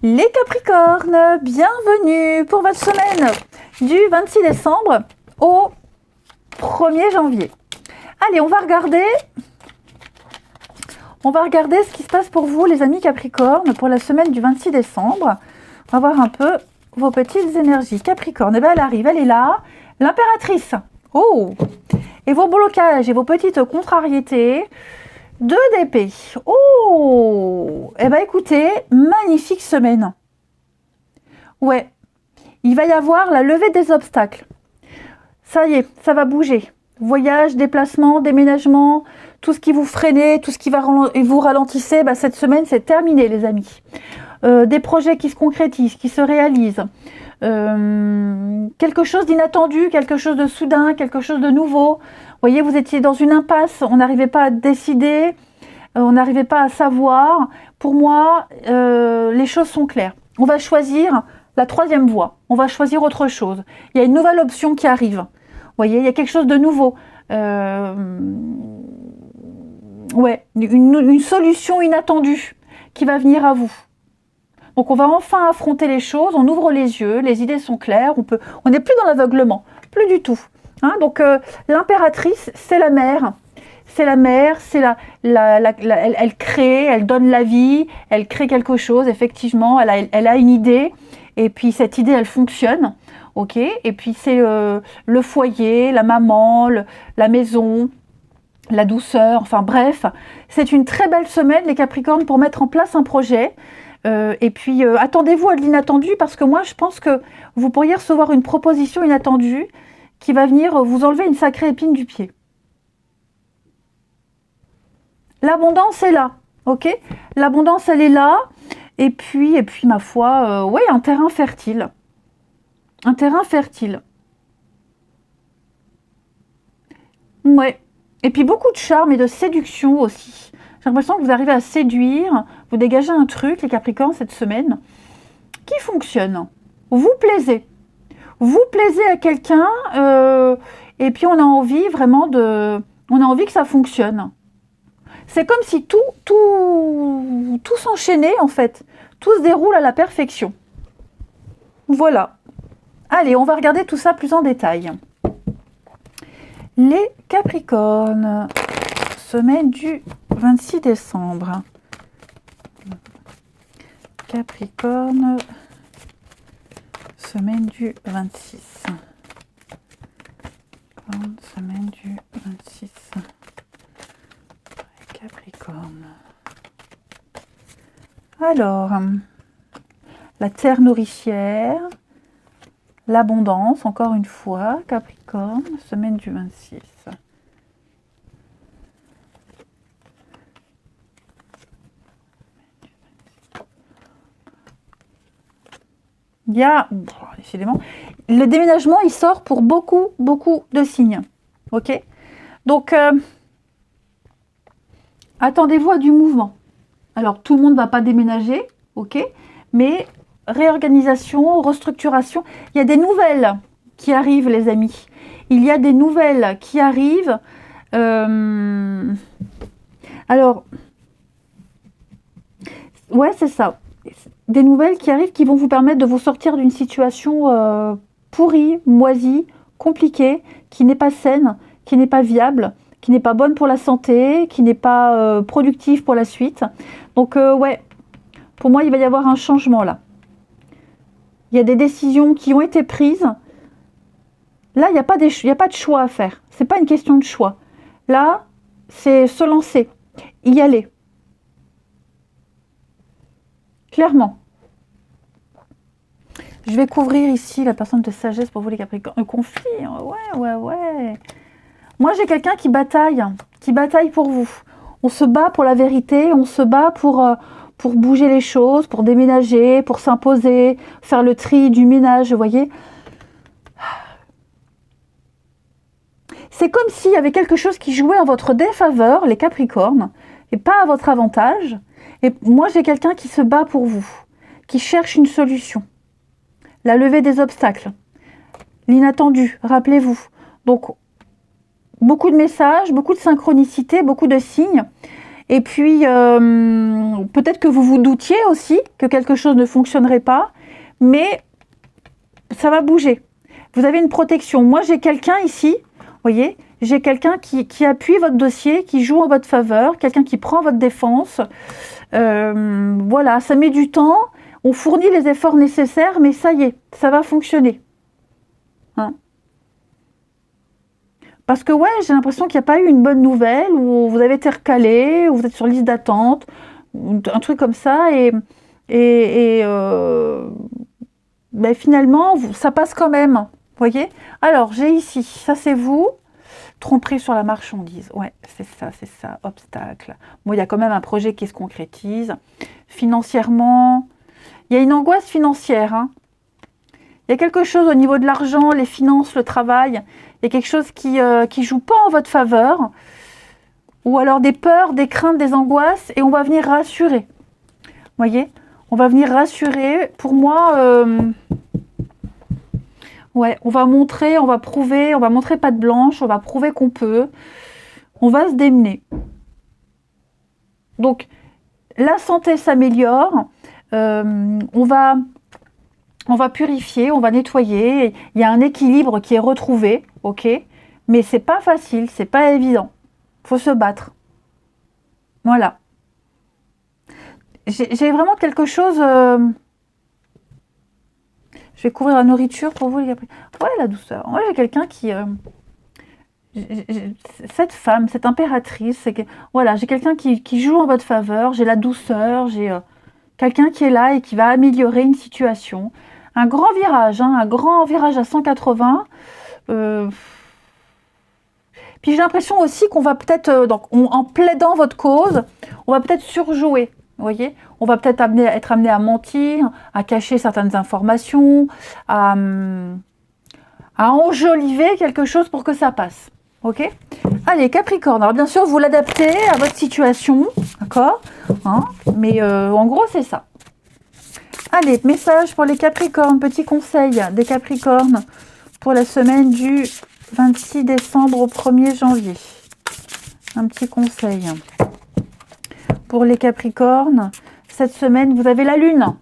Les Capricornes, bienvenue pour votre semaine du 26 décembre au 1er janvier. Allez, on va regarder ce qui se passe pour vous, les amis Capricornes, pour la semaine du 26 décembre. On va voir un peu vos petites énergies. Capricorne, eh ben elle arrive, elle est là, l'impératrice. Oh! Et vos blocages et vos petites contrariétés. 2 d'épée. Oh! Eh bien, écoutez, magnifique semaine. Ouais, il va y avoir la levée des obstacles. Ça y est, ça va bouger. Voyage, déplacement, déménagement, tout ce qui vous freinait, tout ce qui va vous ralentissait, bah, cette semaine, c'est terminé, les amis. Des projets qui se concrétisent, qui se réalisent. Quelque chose d'inattendu, quelque chose de soudain, quelque chose de nouveau. Vous voyez, vous étiez dans une impasse, on n'arrivait pas à décider, on n'arrivait pas à savoir. Pour moi, les choses sont claires. On va choisir la 3e voie, on va choisir autre chose. Il y a une nouvelle option qui arrive. Vous voyez, il y a quelque chose de nouveau. Ouais, une solution inattendue qui va venir à vous. Donc on va enfin affronter les choses, on ouvre les yeux, les idées sont claires, on n'est plus dans l'aveuglement, plus du tout. Hein, donc l'impératrice, c'est la mère, elle crée, elle donne la vie, elle crée quelque chose, effectivement, elle a une idée, et puis cette idée, elle fonctionne, ok. Et puis c'est le foyer, la maman, la maison, la douceur, enfin bref, c'est une très belle semaine, les Capricornes, pour mettre en place un projet. Et puis, attendez-vous à de l'inattendu, parce que moi, je pense que vous pourriez recevoir une proposition inattendue qui va venir vous enlever une sacrée épine du pied. L'abondance est là, ok? L'abondance, elle est là. Et puis ma foi, ouais, un terrain fertile. Un terrain fertile. Ouais. Et puis, beaucoup de charme et de séduction aussi. J'ai l'impression que vous arrivez à séduire, vous dégagez un truc, les Capricornes, cette semaine, qui fonctionne. Vous plaisez. Vous plaisez à quelqu'un, et puis on a envie vraiment on a envie que ça fonctionne. C'est comme si tout s'enchaînait, en fait. Tout se déroule à la perfection. Voilà. Allez, on va regarder tout ça plus en détail. Les Capricornes, semaine du 26 décembre. Capricorne, semaine du 26. Semaine du 26. Capricorne. Alors, la terre nourricière, l'abondance, encore une fois, Capricorne, semaine du 26. Il y a, décidément, le déménagement, il sort pour beaucoup de signes. Ok? Donc, attendez-vous à du mouvement. Alors, tout le monde ne va pas déménager, ok? Mais réorganisation, restructuration, il y a des nouvelles qui arrivent, les amis. Il y a des nouvelles qui arrivent. Alors, ouais, c'est ça. Des nouvelles qui arrivent qui vont vous permettre de vous sortir d'une situation pourrie, moisie, compliquée, qui n'est pas saine, qui n'est pas viable, qui n'est pas bonne pour la santé, qui n'est pas productive pour la suite. Donc ouais, pour moi, il va y avoir un changement là. Il y a des décisions qui ont été prises. Là, il n'y a pas de choix à faire. C'est pas une question de choix. Là, c'est se lancer, y aller. Clairement. Je vais couvrir ici la personne de sagesse pour vous les Capricornes. Un conflit, ouais. Moi, j'ai quelqu'un qui bataille pour vous. On se bat pour la vérité, on se bat pour bouger les choses, pour déménager, pour s'imposer, faire le tri du ménage, vous voyez. C'est comme s'il y avait quelque chose qui jouait en votre défaveur, les Capricornes, et pas à votre avantage. Et moi, j'ai quelqu'un qui se bat pour vous, qui cherche une solution. La levée des obstacles, l'inattendu, rappelez-vous. Donc, beaucoup de messages, beaucoup de synchronicité, beaucoup de signes. Et puis, peut-être que vous vous doutiez aussi que quelque chose ne fonctionnerait pas, mais ça va bouger. Vous avez une protection. Moi, j'ai quelqu'un ici, vous voyez, j'ai quelqu'un qui appuie votre dossier, qui joue en votre faveur, quelqu'un qui prend votre défense. Voilà, ça met du temps. On fournit les efforts nécessaires, mais ça y est, ça va fonctionner. Hein? Parce que ouais, j'ai l'impression qu'il n'y a pas eu une bonne nouvelle, ou vous avez été recalé, ou vous êtes sur liste d'attente, un truc comme ça, ben finalement, ça passe quand même. Vous voyez? Alors, j'ai ici, ça c'est vous, tromperie sur la marchandise. Ouais, c'est ça, obstacle. Bon, il y a quand même un projet qui se concrétise. Financièrement, il y a une angoisse financière, hein. Il y a quelque chose au niveau de l'argent, les finances, le travail. Il y a quelque chose qui joue pas en votre faveur. Ou alors des peurs, des craintes, des angoisses. Et on va venir rassurer. Vous voyez? On va venir rassurer. Pour moi, ouais, on va montrer, on va prouver, on va montrer patte blanche, on va prouver qu'on peut. On va se démener. Donc, la santé s'améliore. On va purifier, on va nettoyer. Il y a un équilibre qui est retrouvé, ok? Mais c'est pas facile, c'est pas évident. Faut se battre. Voilà. J'ai vraiment quelque chose. Je vais couvrir la nourriture pour vous, les gars. Ouais, la douceur. Moi, j'ai quelqu'un qui. Cette femme, cette impératrice, voilà, j'ai quelqu'un qui joue en votre faveur. J'ai la douceur, j'ai quelqu'un qui est là et qui va améliorer une situation. Un grand virage, hein, un grand virage à 180. Puis j'ai l'impression aussi qu'on va peut-être, en plaidant votre cause, on va peut-être surjouer. Vous voyez, on va peut-être être amené à mentir, à cacher certaines informations, à enjoliver quelque chose pour que ça passe. Ok? Allez, Capricorne. Alors bien sûr, vous l'adaptez à votre situation, d'accord, hein, mais en gros, c'est ça. Allez, message pour les Capricornes, petit conseil des Capricornes pour la semaine du 26 décembre au 1er janvier. Un petit conseil. Pour les Capricornes, cette semaine, vous avez la Lune.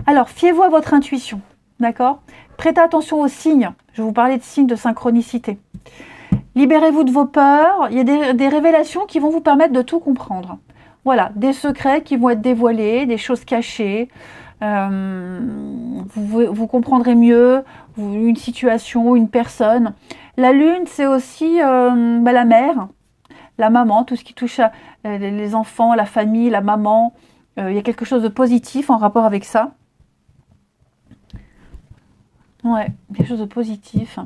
Alors, fiez-vous à votre intuition, d'accord? Prêtez attention aux signes. Je vais vous parler de signes de synchronicité. Libérez-vous de vos peurs. Il y a des révélations qui vont vous permettre de tout comprendre. Voilà, des secrets qui vont être dévoilés, des choses cachées. Vous comprendrez mieux une situation, une personne. La Lune, c'est aussi la mère, la maman, tout ce qui touche à les enfants, la famille, la maman. Il y a quelque chose de positif en rapport avec ça. Ouais, quelque chose de positif.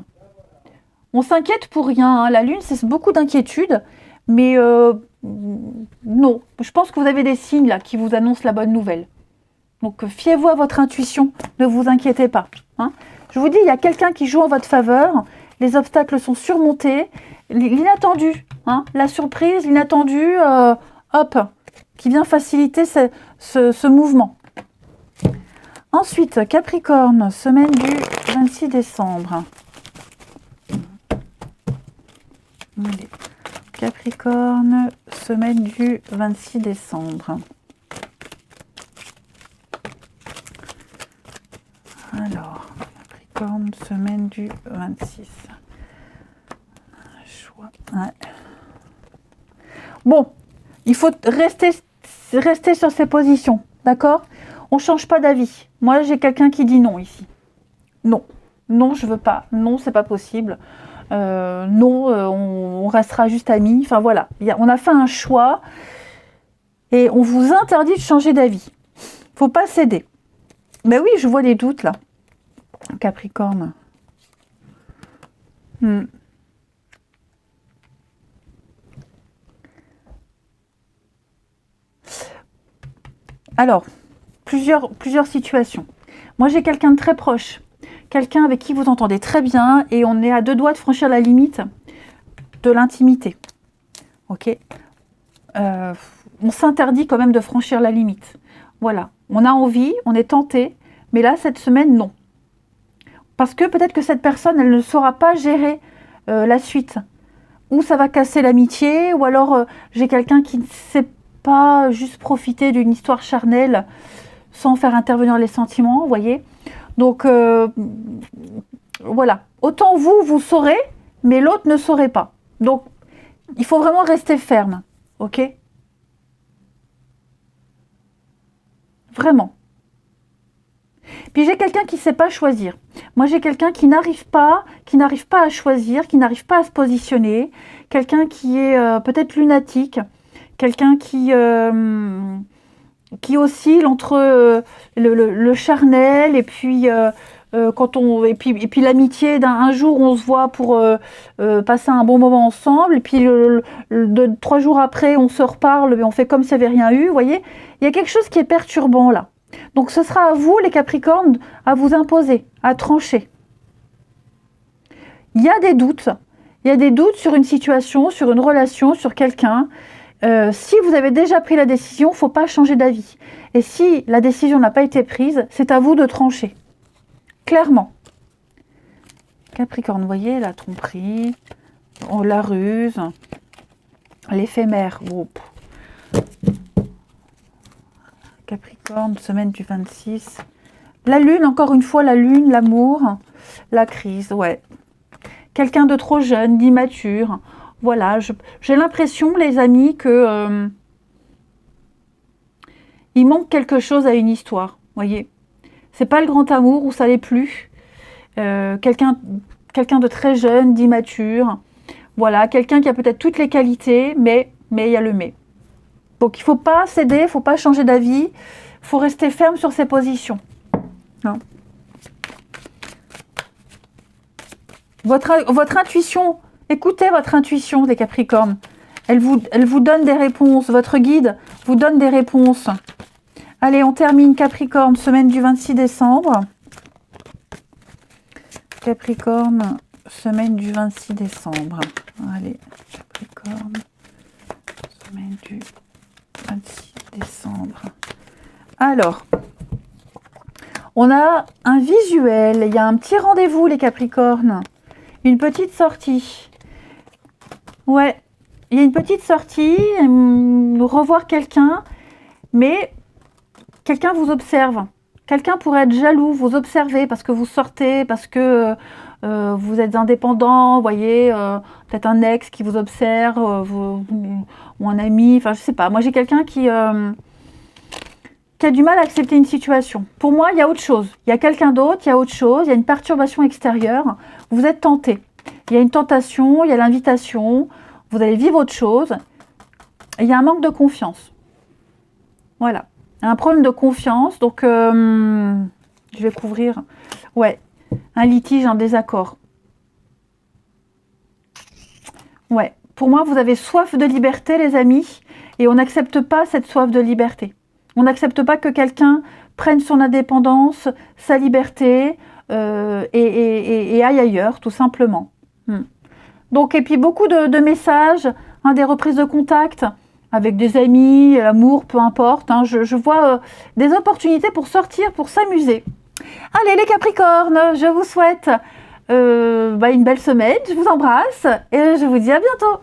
On s'inquiète pour rien, hein. La Lune, c'est beaucoup d'inquiétude, mais non. Je pense que vous avez des signes là qui vous annoncent la bonne nouvelle. Donc, fiez-vous à votre intuition, ne vous inquiétez pas. Hein. Je vous dis, il y a quelqu'un qui joue en votre faveur, les obstacles sont surmontés, l'inattendu, hein, la surprise, l'inattendu, hop, qui vient faciliter ce mouvement. Ensuite, Capricorne, semaine du 26 décembre. Allez. Capricorne, semaine du 26 décembre. Alors, Capricorne, semaine du 26. Choix. Ouais. Bon, il faut rester sur ses positions, d'accord? On ne change pas d'avis. Moi, j'ai quelqu'un qui dit non ici. Non, non, je veux pas. Non, c'est pas possible. Non, on restera juste amis. Enfin voilà, on a fait un choix et on vous interdit de changer d'avis. Faut pas céder. Mais oui, je vois des doutes là. Capricorne. Alors, plusieurs situations. Moi, j'ai quelqu'un de très proche. Quelqu'un avec qui vous entendez très bien et on est à 2 doigts de franchir la limite de l'intimité. Ok, on s'interdit quand même de franchir la limite. Voilà, on a envie, on est tenté, mais là, cette semaine, non. Parce que peut-être que cette personne, elle ne saura pas gérer la suite. Ou ça va casser l'amitié, ou alors j'ai quelqu'un qui ne sait pas juste profiter d'une histoire charnelle sans faire intervenir les sentiments, vous voyez. Donc, voilà. Autant vous, vous saurez, mais l'autre ne saurait pas. Donc, il faut vraiment rester ferme, ok? Vraiment. Puis j'ai quelqu'un qui ne sait pas choisir. Moi, j'ai quelqu'un qui n'arrive pas à choisir, qui n'arrive pas à se positionner. Quelqu'un qui est peut-être lunatique. Quelqu'un qui oscille entre le charnel et puis et puis l'amitié d'un jour on se voit pour passer un bon moment ensemble et puis 3 jours après on se reparle mais on fait comme s'il n'y avait rien eu, vous voyez, il y a quelque chose qui est perturbant là. Donc ce sera à vous les Capricornes à vous imposer, à trancher. Il y a des doutes sur une situation, sur une relation, sur quelqu'un. Si vous avez déjà pris la décision, il ne faut pas changer d'avis. Et si la décision n'a pas été prise, c'est à vous de trancher. Clairement. Capricorne, vous voyez, la tromperie, la ruse, l'éphémère. Oh. Capricorne, semaine du 26. La lune, encore une fois, la lune, l'amour, la crise, ouais. Quelqu'un de trop jeune, d'immature. Voilà, j'ai l'impression, les amis, que il manque quelque chose à une histoire, voyez. C'est pas le grand amour où ça l'est plus. Quelqu'un de très jeune, d'immature. Voilà, quelqu'un qui a peut-être toutes les qualités, mais il y a le mais. Donc il faut pas céder, il faut pas changer d'avis, il faut rester ferme sur ses positions. Hein. Votre intuition, écoutez votre intuition, les Capricornes. Elle vous donne des réponses. Votre guide vous donne des réponses. Allez, on termine Capricorne, semaine du 26 décembre. Capricorne, semaine du 26 décembre. Allez, Capricorne, semaine du 26 décembre. Alors, on a un visuel. Il y a un petit rendez-vous, les Capricornes. Une petite sortie. Ouais, il y a une petite sortie. Revoir quelqu'un. Mais quelqu'un vous observe. Quelqu'un pourrait être jaloux, vous observer parce que vous sortez, parce que vous êtes indépendant, vous voyez, peut-être un ex qui vous observe, ou un ami, enfin je sais pas. Moi j'ai quelqu'un qui a du mal à accepter une situation. Pour moi, il y a autre chose. Il y a quelqu'un d'autre, il y a autre chose, il y a une perturbation extérieure. Vous êtes tenté. Il y a une tentation, il y a l'invitation, vous allez vivre autre chose. Il y a un manque de confiance. Voilà. Un problème de confiance, donc je vais couvrir. Ouais, un litige, un désaccord. Ouais, pour moi, vous avez soif de liberté, les amis, et on n'accepte pas cette soif de liberté. On n'accepte pas que quelqu'un prenne son indépendance, sa liberté, et aille ailleurs, tout simplement. Donc, et puis beaucoup de messages, des reprises de contact, avec des amis, l'amour, peu importe. Hein, je vois des opportunités pour sortir, pour s'amuser. Allez les Capricornes, je vous souhaite une belle semaine. Je vous embrasse et je vous dis à bientôt.